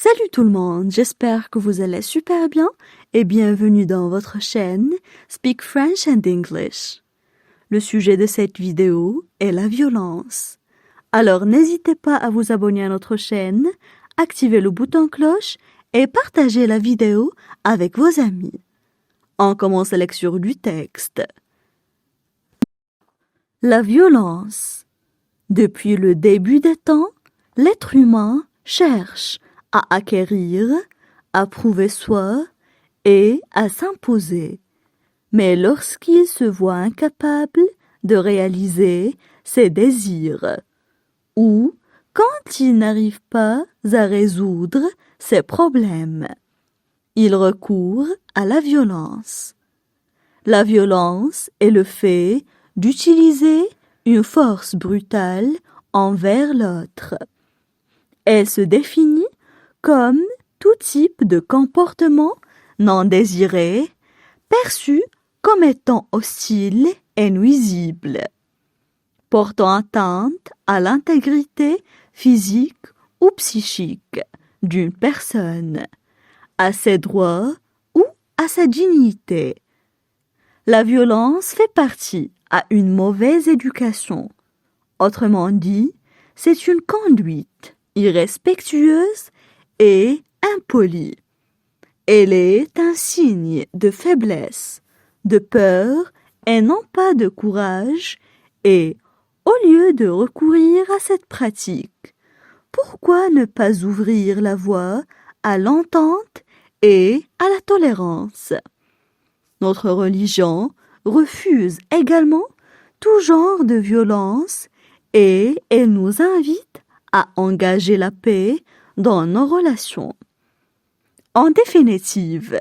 Salut tout le monde, j'espère que vous allez super bien et bienvenue dans votre chaîne Speak French and English. Le sujet de cette vidéo est la violence. Alors n'hésitez pas à vous abonner à notre chaîne, activer le bouton cloche et partager la vidéo avec vos amis. On commence la lecture du texte. La violence. Depuis le début des temps, l'être humain cherche à acquérir, à prouver soi et à s'imposer. Mais lorsqu'il se voit incapable de réaliser ses désirs, ou quand il n'arrive pas à résoudre ses problèmes, il recourt à la violence. La violence est le fait d'utiliser une force brutale envers l'autre. Elle se définit comme tout type de comportement non désiré, perçu comme étant hostile et nuisible, portant atteinte à l'intégrité physique ou psychique d'une personne, à ses droits ou à sa dignité. La violence fait partie à une mauvaise éducation. Autrement dit, c'est une conduite irrespectueuse et impolie. Elle est un signe de faiblesse, de peur et non pas de courage, et au lieu de recourir à cette pratique, pourquoi ne pas ouvrir la voie à l'entente et à la tolérance? Notre religion refuse également tout genre de violence et elle nous invite à engager la paix dans nos relations. En définitive,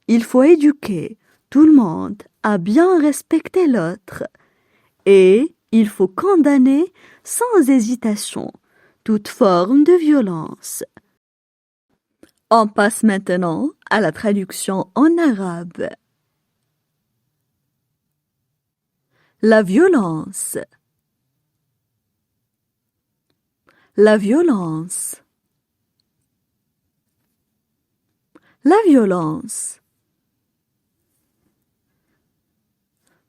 il faut éduquer tout le monde à bien respecter l'autre et il faut condamner sans hésitation toute forme de violence. On passe maintenant à la traduction en arabe. La violence. La violence. La violence.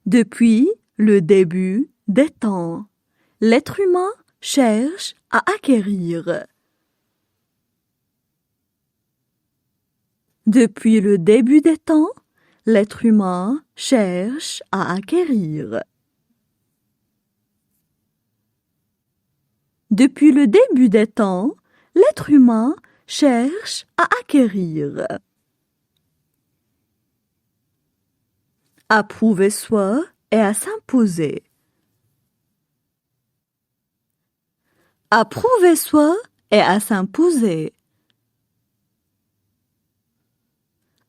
Depuis le début des temps, l'être humain cherche à acquérir. Depuis le début des temps, l'être humain cherche à acquérir. Depuis le début des temps, l'être humain cherche à acquérir. À prouver soi et à s'imposer. À prouver soi et à s'imposer.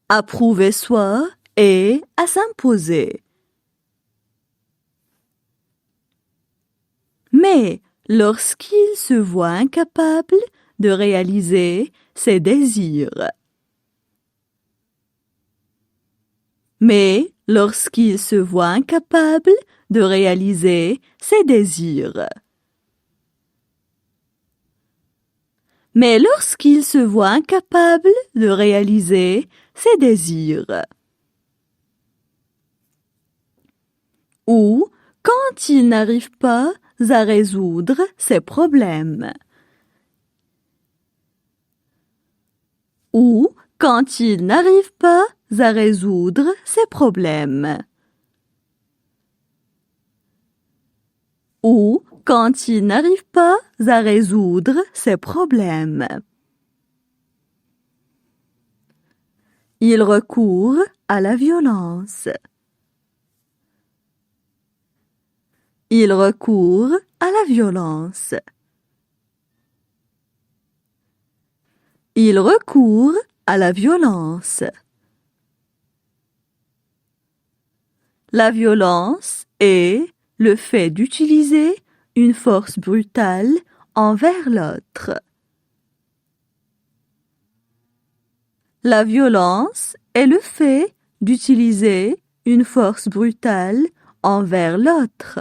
À prouver soi et à s'imposer. Mais lorsqu'il se voit incapable de réaliser ses désirs. Mais lorsqu'il se voit incapable de réaliser ses désirs. Mais lorsqu'il se voit incapable de réaliser ses désirs. Ou quand il n'arrive pas à résoudre ses problèmes. Ou quand il n'arrive pas à résoudre ses problèmes. Ou quand il n'arrive pas à résoudre ses problèmes. Il recourt à la violence. Il recourt à la violence. Il recourt à la violence. La violence est le fait d'utiliser une force brutale envers l'autre. La violence est le fait d'utiliser une force brutale envers l'autre.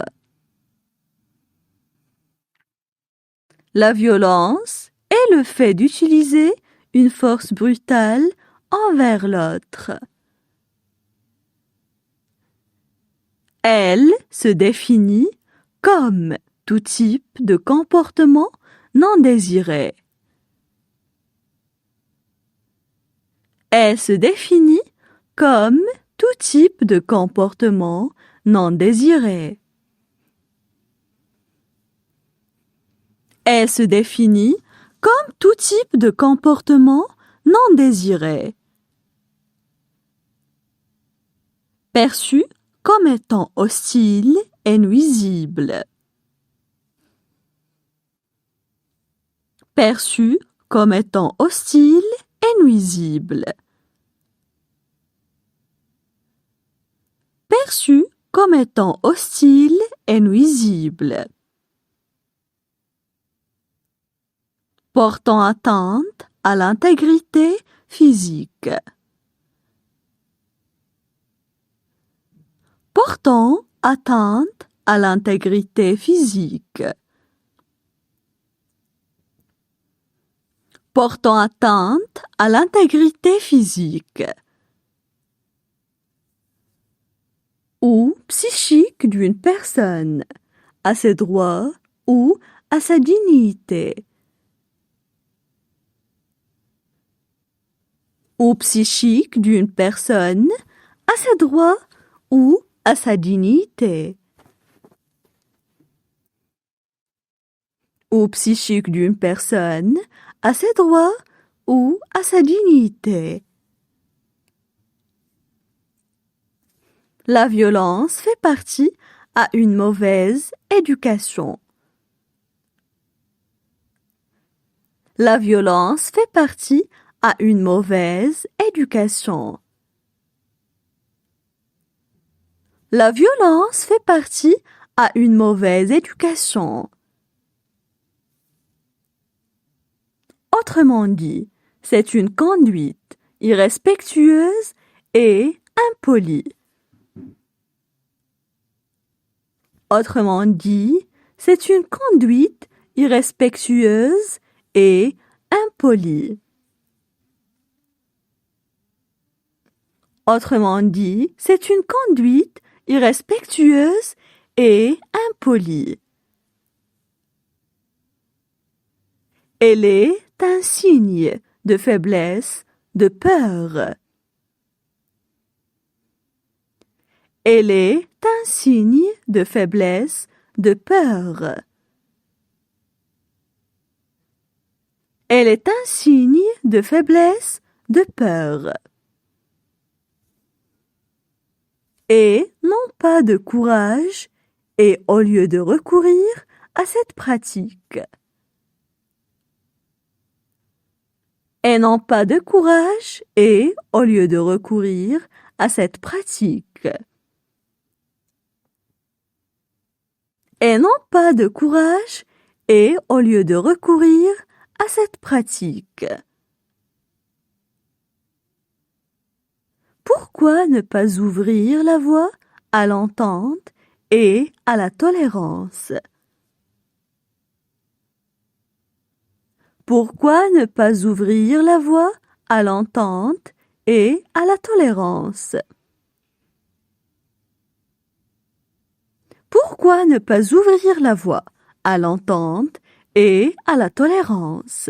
La violence est le fait d'utiliser une force brutale envers l'autre. Elle se définit comme tout type de comportement non désiré. Elle se définit comme tout type de comportement non désiré. Elle se définit comme tout type de comportement non désiré. Perçu comme étant hostile et nuisible. Perçu comme étant hostile et nuisible. Perçu comme étant hostile et nuisible. Portant atteinte à l'intégrité physique. Portant atteinte à l'intégrité physique. Portant atteinte à l'intégrité physique ou psychique d'une personne, à ses droits ou à sa dignité. Ou psychique d'une personne, à ses droits ou à sa dignité. Ou psychique d'une personne, à ses droits ou à sa dignité. La violence fait partie à une mauvaise éducation. La violence fait partie à une mauvaise éducation. La violence fait partie à une mauvaise éducation. Autrement dit, c'est une conduite irrespectueuse et impolie. Autrement dit, c'est une conduite irrespectueuse et impolie. Autrement dit, c'est une conduite irrespectueuse et impolie. Elle est un signe de faiblesse, de peur. Elle est un signe de faiblesse, de peur. Elle est un signe de faiblesse, de peur. Et non pas de courage, et au lieu de recourir à cette pratique. Et non pas de courage, et au lieu de recourir à cette pratique. Et non pas de courage, et au lieu de recourir à cette pratique. Pourquoi ne pas ouvrir la voie à l'entente et à la tolérance? Pourquoi ne pas ouvrir la voie à l'entente et à la tolérance? Pourquoi ne pas ouvrir la voie à l'entente et à la tolérance?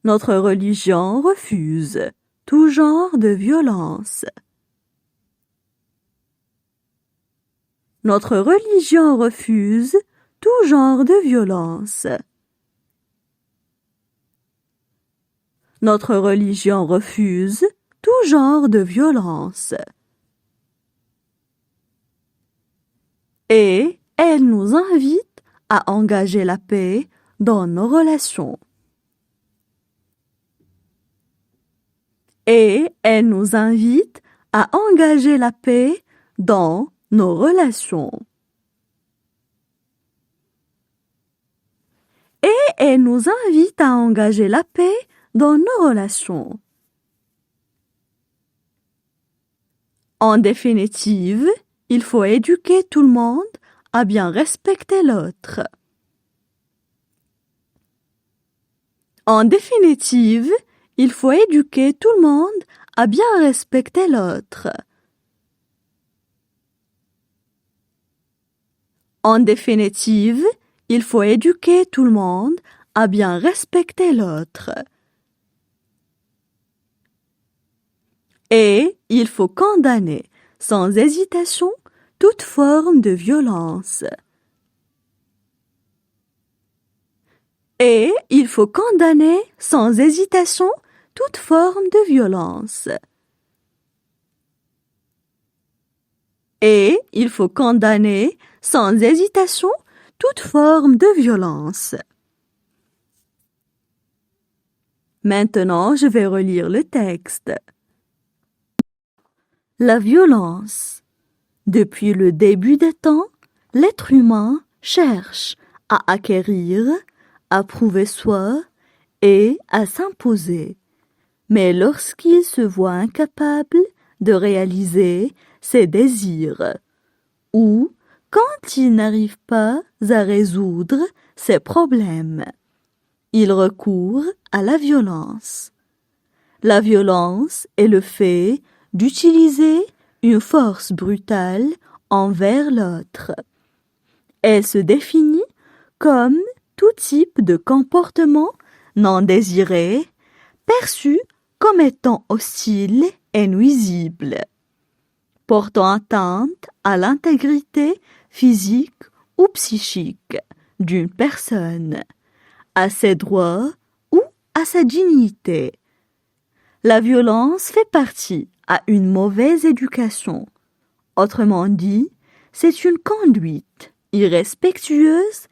Notre religion refuse tout genre de violence. Notre religion refuse tout genre de violence. Notre religion refuse tout genre de violence. Et elle nous invite à engager la paix dans nos relations. Et elle nous invite à engager la paix dans nos relations. Et elle nous invite à engager la paix dans nos relations. En définitive, il faut éduquer tout le monde à bien respecter l'autre. En définitive, il faut éduquer tout le monde à bien respecter l'autre. En définitive, il faut éduquer tout le monde à bien respecter l'autre. Et il faut condamner sans hésitation toute forme de violence. Et il faut condamner sans hésitation toute forme de violence. Et il faut condamner sans hésitation toute forme de violence. Maintenant, je vais relire le texte. La violence. Depuis le début des temps, l'être humain cherche à acquérir, à prouver soi et à s'imposer. Mais lorsqu'il se voit incapable de réaliser ses désirs, ou quand il n'arrive pas à résoudre ses problèmes, il recourt à la violence. La violence est le fait d'utiliser une force brutale envers l'autre. Elle se définit comme tout type de comportement non désiré, perçu comme étant hostile et nuisible, portant atteinte à l'intégrité physique ou psychique d'une personne, à ses droits ou à sa dignité. La violence fait partie à une mauvaise éducation. Autrement dit, c'est une conduite irrespectueuse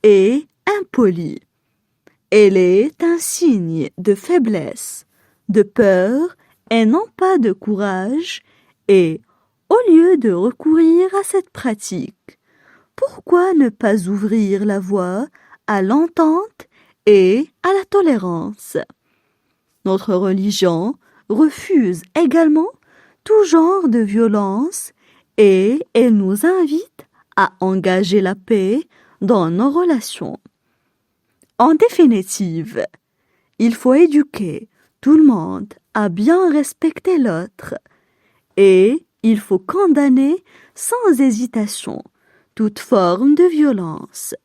et impolie. Elle est un signe de faiblesse, de peur et non pas de courage, et au lieu de recourir à cette pratique, pourquoi ne pas ouvrir la voie à l'entente et à la tolérance? Notre religion refuse également tout genre de violence et elle nous invite à engager la paix dans nos relations. En définitive, il faut éduquer tout le monde à bien respecter l'autre et il faut condamner sans hésitation toute forme de violence.